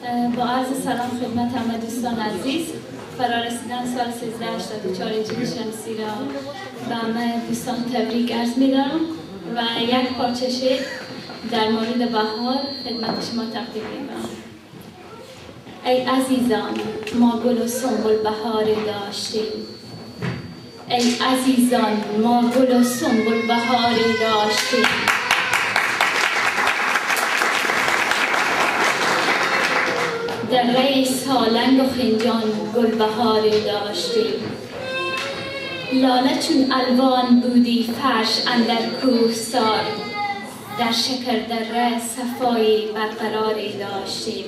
با عرض سلام خدمت همه دوستان عزیز، فرارسیدن سال 1384 هجری شمسی را به همه دوستان تبریک عرض می‌دارم و یک پارچه شعر در مورد بهار خدمت شما تقدیم می‌کنم. ای عزیزان ما گل و سنبل بهاری داشتیم، ای عزیزان ما گل و سنبل بهاری داشتیم، در ری سالنگ و خنجان گل بهاری داشتیم، لاله چون الوان بودی فرش اندر کوهسار، در شکر دره صفایی برقراری داشتیم،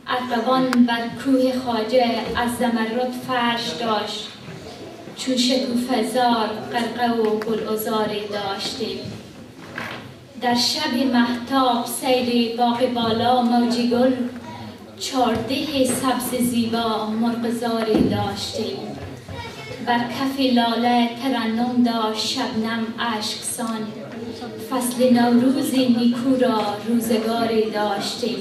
ارغوان بر کوه خواجه از زمرد فرش داشت، چون شکوفه زار غرقه و گلعذاری داشتیم، در شب مهتاب سیر باغ بالا موجی گل، چارده سبز زیبا مرغزاری داشتیم، بر کف لاله ترنم داشت شبنم اشکسان، فصل نوروز نیکو را روزگاری داشتیم،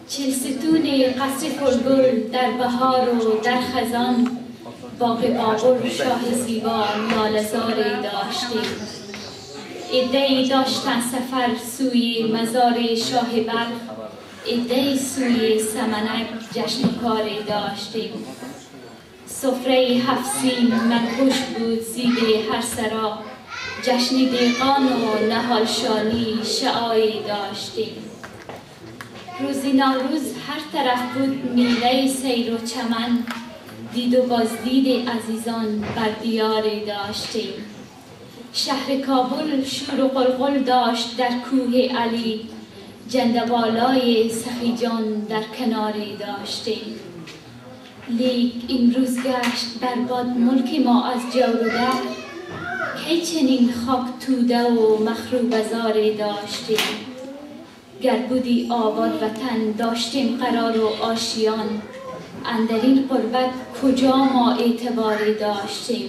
چلستون قصر پرگل در بهار و در خزان، باغ بابل شاه زیبا لاله‌زاری داشتیم، عده‌ای داشتن سفر سوی مزار شاه بلخ، عده‌ای سوی سمنک جشن و کاری داشتیم، سفره 7 سین منقوش بود زیر هر سرا، جشن دیغان و نهال شالی شعاری داشتیم، روزی نوروز هر طرف بود میله سیر و چمن، دید و بازدید عزیزان بر دیاری داشتیم، شهر کابل شور و قلقل داشت در کوه علی، جندبالای سخی جان در کناری داشتیم، لیک امروز گشت برباد ملک ما از جور و دهر، کی چنین خاک توده و مخروب زاری داشتیم، گر بودی آباد وطن داشتیم قرار و آشیان، اندرین غربت کجا ما اعتباری داشتیم،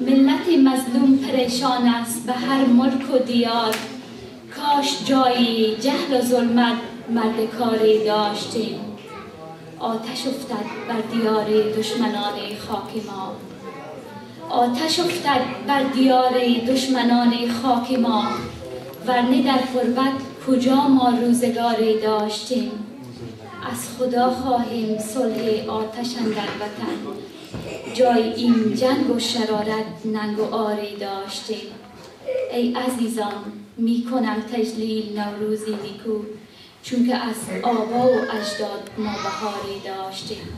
ملت مظلوم پریشان است به هر ملک و دیار، کاش جایی جهل و ظلمت مرد کاری داشتیم، آتش افتد بر دیار دشمنان خاک ما، آتش افتد بر دیار دشمنان خاک ما، ورنه در غربت کجا ما روزگاری داشتیم، از خدا خواهیم صلح آتش اندر وطن، جای این جنگ و شرارت ننگ و آری داشتیم، ای عزیزان می کنم تجلیل نوروزی نیکو، چون که از آبا و اجداد ما بهاری داشتیم،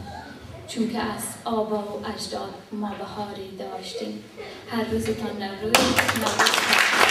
چون که از آبا و اجداد ما بهاری داشتیم. هر روزتان نوروز.